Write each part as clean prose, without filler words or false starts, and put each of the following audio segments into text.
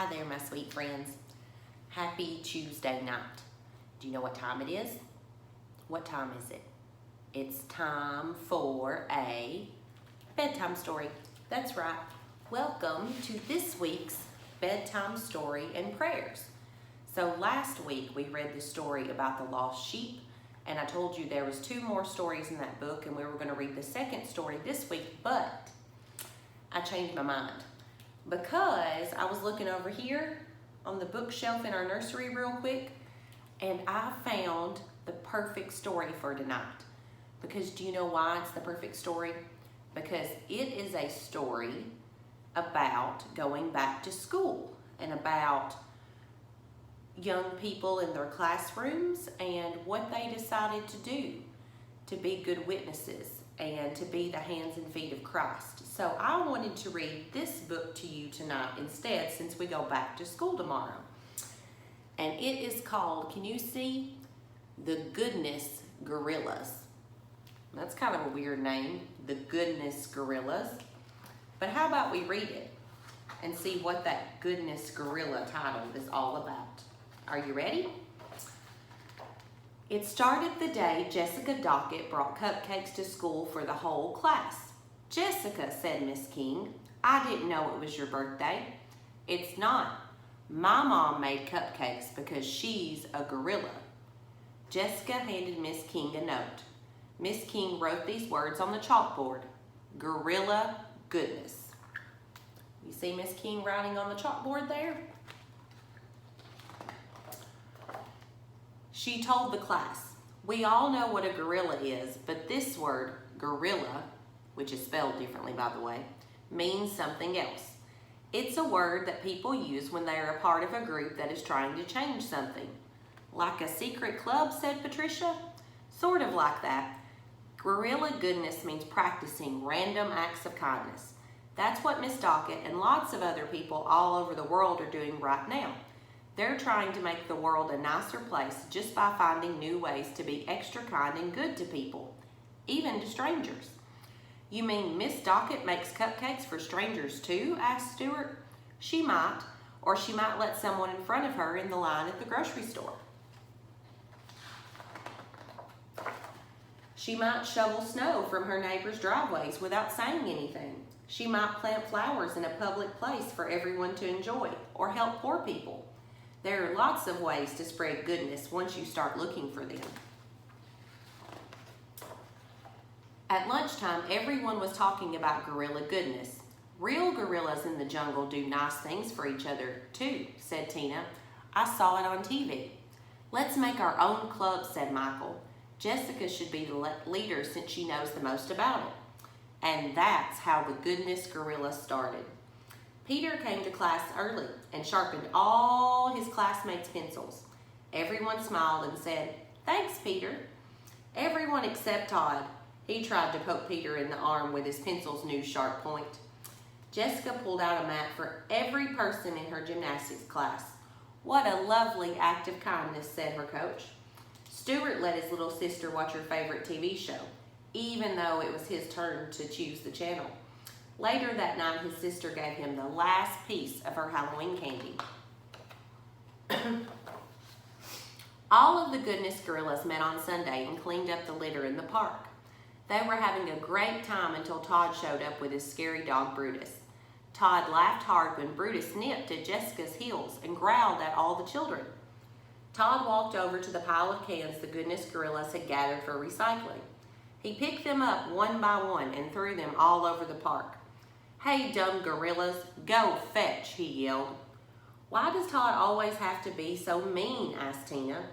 Hi there, my sweet friends. Happy Tuesday night. Do you know what time it is? What time is it? It's time for a bedtime story. That's right. Welcome to this week's bedtime story and prayers. So last week we read the story about the lost sheep, and I told you there was 2 more stories in that book, and we were going to read the second story this week, but I changed my mind because I was looking over here on the bookshelf in our nursery real quick, and I found the perfect story for tonight. Because do you know why it's the perfect story? Because it is a story about going back to school and about young people in their classrooms and what they decided to do to be good witnesses and to be the hands and feet of Christ. So I wanted to read this book to you tonight instead, since we go back to school tomorrow. And it is called, can you see? The Goodness Gorillas. That's kind of a weird name, The Goodness Gorillas. But how about we read it and see what that Goodness Gorilla title is all about. Are you ready? It started the day Jessica Dockett brought cupcakes to school for the whole class. "Jessica," said Miss King, "I didn't know it was your birthday." "It's not. My mom made cupcakes because she's a gorilla." Jessica handed Miss King a note. Miss King wrote these words on the chalkboard: Gorilla Goodness. You see Miss King writing on the chalkboard there? She told the class, "We all know what a gorilla is, but this word, gorilla," which is spelled differently by the way, means something else. It's a word that people use when they are a part of a group that is trying to change something. "Like a secret club," said Patricia. "Sort of like that. Gorilla goodness means practicing random acts of kindness. That's what Miss Dockett and lots of other people all over the world are doing right now. They're trying to make the world a nicer place just by finding new ways to be extra kind and good to people, even to strangers." "You mean Miss Dockett makes cupcakes for strangers too?" asked Stuart. "She might, or she might let someone in front of her in the line at the grocery store. She might shovel snow from her neighbors' driveways without saying anything. She might plant flowers in a public place for everyone to enjoy, or help poor people. There are lots of ways to spread goodness once you start looking for them." At lunchtime, everyone was talking about gorilla goodness. "Real gorillas in the jungle do nice things for each other too," said Tina. "I saw it on TV." "Let's make our own club," said Michael. "Jessica should be the leader since she knows the most about it." And that's how the Goodness Gorilla started. Peter came to class early and sharpened all his classmates' pencils. Everyone smiled and said, "Thanks, Peter." Everyone except Todd. He tried to poke Peter in the arm with his pencil's new sharp point. Jessica pulled out a mat for every person in her gymnastics class. "What a lovely act of kindness," said her coach. Stuart let his little sister watch her favorite TV show, even though it was his turn to choose the channel. Later that night, his sister gave him the last piece of her Halloween candy. All of the Goodness Gorillas met on Sunday and cleaned up the litter in the park. They were having a great time until Todd showed up with his scary dog Brutus. Todd laughed hard when Brutus nipped at Jessica's heels and growled at all the children. Todd walked over to the pile of cans the Goodness Gorillas had gathered for recycling. He picked them up one by one and threw them all over the park. "Hey, dumb gorillas, go fetch," he yelled. "Why does Todd always have to be so mean?" asked Tina.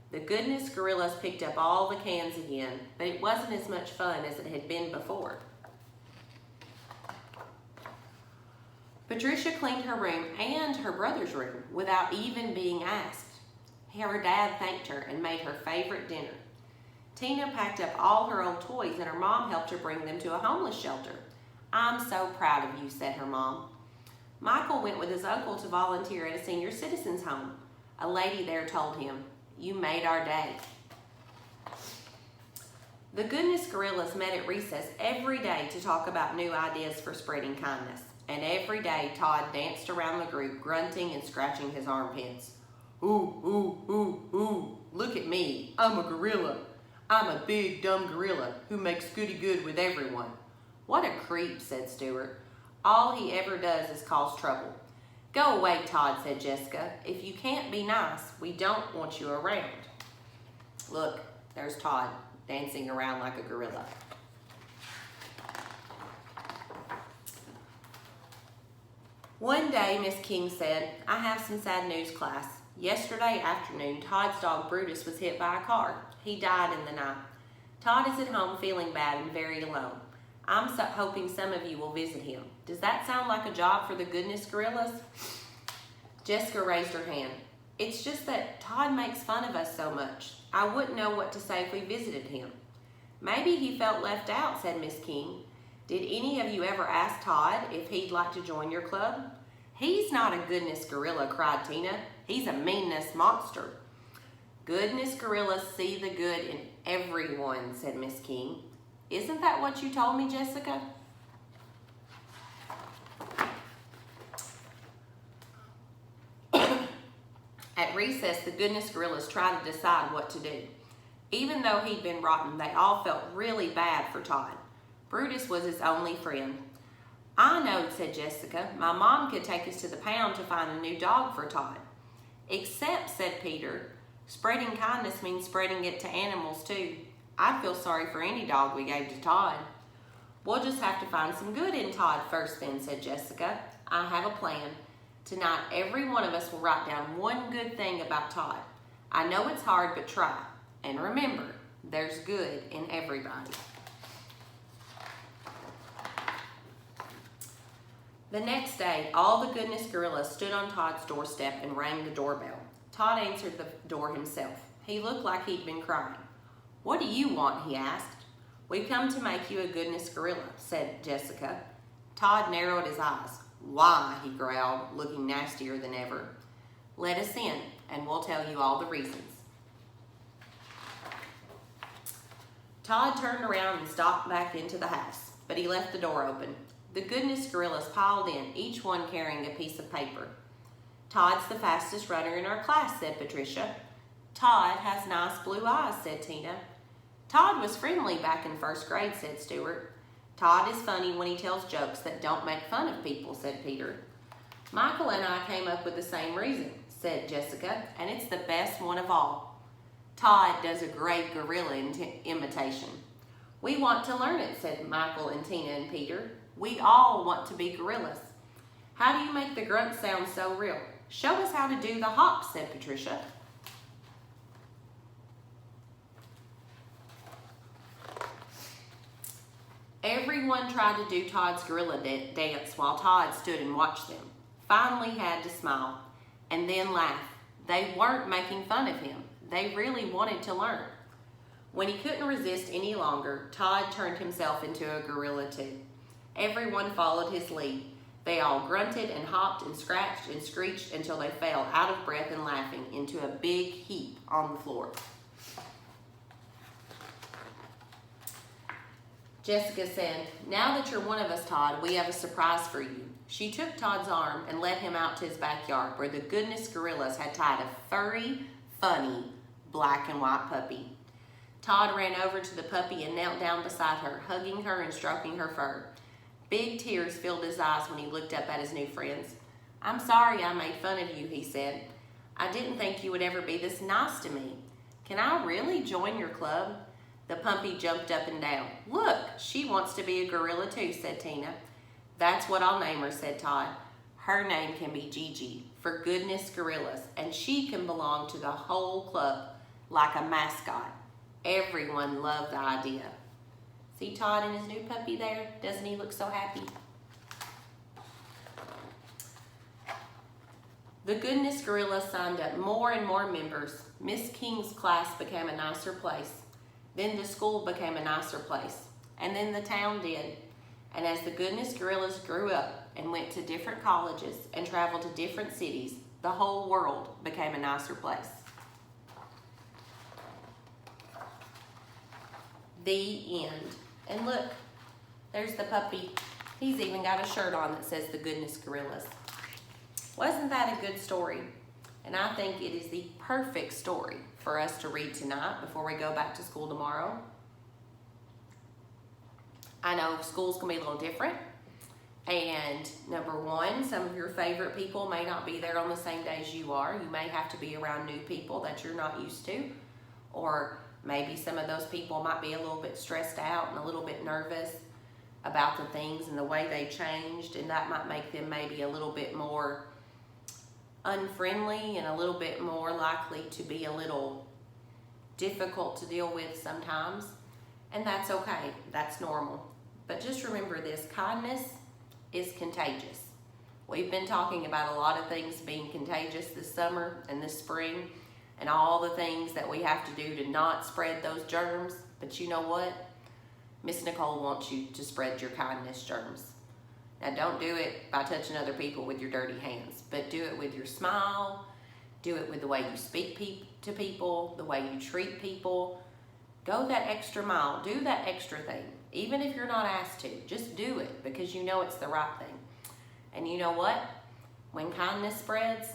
The Goodness Gorillas picked up all the cans again, but it wasn't as much fun as it had been before. Patricia cleaned her room and her brother's room without even being asked. Her dad thanked her and made her favorite dinner. Tina packed up all her old toys and her mom helped her bring them to a homeless shelter. "I'm so proud of you," said her mom. Michael went with his uncle to volunteer at a senior citizens home. A lady there told him, "You made our day." The Goodness Gorillas met at recess every day to talk about new ideas for spreading kindness. and every day Todd danced around the group, grunting and scratching his armpits. Ooh, ooh, ooh, ooh, look at me. I'm a gorilla. I'm a big, dumb gorilla who makes goody-good with everyone. What a creep, said Stuart. All he ever does is cause trouble. Go away, Todd, said Jessica. If you can't be nice, we don't want you around. Look, there's Todd, dancing around like a gorilla. One day, Miss King said, I have some sad news, class. Yesterday afternoon, Todd's dog Brutus was hit by a car. He died in the night. Todd is at home feeling bad and very alone. I'm hoping some of you will visit him. Does that sound like a job for the Goodness Gorillas? Jessica raised her hand. It's just that Todd makes fun of us so much. I wouldn't know what to say if we visited him. Maybe he felt left out, said Miss King. Did any of you ever ask Todd if he'd like to join your club? He's not a Goodness Gorilla, cried Tina. He's a meanness monster. Goodness Gorillas see the good in everyone, said Miss King. Isn't that what you told me, Jessica? At recess, the Goodness Gorillas tried to decide what to do. Even though he'd been rotten, they all felt really bad for Todd. Brutus was his only friend. I know, said Jessica. My mom could take us to the pound to find a new dog for Todd. Except, said Peter, spreading kindness means spreading it to animals too. I'd feel sorry for any dog we gave to Todd. We'll just have to find some good in Todd first then, said Jessica. I have a plan. Tonight, every one of us will write down one good thing about Todd. I know it's hard, but try. And remember, there's good in everybody. The next day, all the Goodness Gorillas stood on Todd's doorstep and rang the doorbell. Todd answered the door himself. He looked like he'd been crying. What do you want? He asked. We've come to make you a Goodness Gorilla, said Jessica. Todd narrowed his eyes. Why? He growled, looking nastier than ever. Let us in, and we'll tell you all the reasons. Todd turned around and stalked back into the house, but he left the door open. The Goodness Gorillas piled in, each one carrying a piece of paper. Todd's the fastest runner in our class, said Patricia. Todd has nice blue eyes, said Tina. Todd was friendly back in first grade, said Stuart. Todd is funny when he tells jokes that don't make fun of people, said Peter. Michael and I came up with the same reason, said Jessica, and it's the best one of all. Todd does a great gorilla imitation. We want to learn it, said Michael and Tina and Peter. We all want to be gorillas. How do you make the grunt sound so real? Show us how to do the hop, said Patricia. Everyone tried to do Todd's gorilla dance while Todd stood and watched them. Finally had to smile and then laugh. They weren't making fun of him. They really wanted to learn. When he couldn't resist any longer, Todd turned himself into a gorilla too. Everyone followed his lead. They all grunted and hopped and scratched and screeched until they fell out of breath and laughing into a big heap on the floor. Jessica said, now that you're one of us, Todd, we have a surprise for you. She took Todd's arm and led him out to his backyard where the Goodness Gorillas had tied a furry, funny, black and white puppy. Todd ran over to the puppy and knelt down beside her, hugging her and stroking her fur. Big tears filled his eyes when he looked up at his new friends. I'm sorry I made fun of you, he said. I didn't think you would ever be this nice to me. Can I really join your club? The puppy jumped up and down. Look, she wants to be a gorilla too, said Tina. That's what I'll name her, said Todd. Her name can be Gigi, for Goodness Gorillas, and she can belong to the whole club like a mascot. Everyone loved the idea. See Todd and his new puppy there? Doesn't he look so happy? The Goodness Gorillas signed up more and more members. Miss King's class became a nicer place. Then the school became a nicer place. And then the town did. And as the Goodness Gorillas grew up and went to different colleges and traveled to different cities, the whole world became a nicer place. The end. And look, there's the puppy He's even got a shirt on that says the Goodness Gorillas. Wasn't that a good story? And I think it is the perfect story for us to read tonight before we go back to school tomorrow. I know school's gonna be a little different. And number one, some of your favorite people may not be there on the same day as you are. You may have to be around new people that you're not used to. Or maybe some of those people might be a little bit stressed out and a little bit nervous about the things and the way they changed, and that might make them maybe a little bit more unfriendly and a little bit more likely to be a little difficult to deal with sometimes. And that's okay, that's normal. But just remember this, kindness is contagious. We've been talking about a lot of things being contagious this summer and this spring, and all the things that we have to do to not spread those germs. But you know what? Miss Nicole wants you to spread your kindness germs. Now don't do it by touching other people with your dirty hands, but do it with your smile, do it with the way you speak to people, the way you treat people. Go that extra mile, do that extra thing. Even if you're not asked to, just do it because you know it's the right thing. And you know what? When kindness spreads,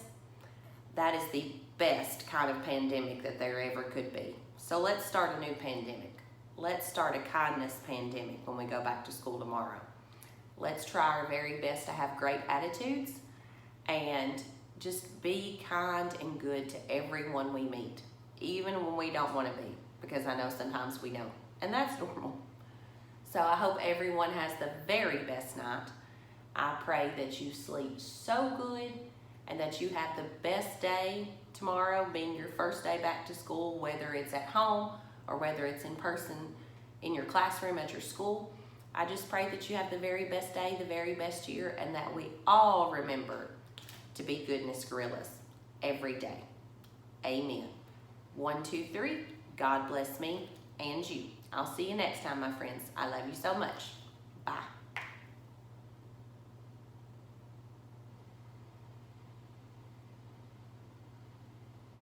that is the best kind of pandemic that there ever could be. So let's start a new pandemic. Let's start a kindness pandemic when we go back to school tomorrow. Let's try our very best to have great attitudes and just be kind and good to everyone we meet, even when we don't want to be, because I know sometimes we don't, and that's normal. So I hope everyone has the very best night. I pray that you sleep so good and that you have the best day tomorrow, being your first day back to school, whether it's at home or whether it's in person in your classroom at your school. I just pray that you have the very best day, the very best year, and that we all remember to be Goodness Gorillas every day. Amen. 1, 2, 3. God bless me and you. I'll see you next time, my friends. I love you so much. Bye.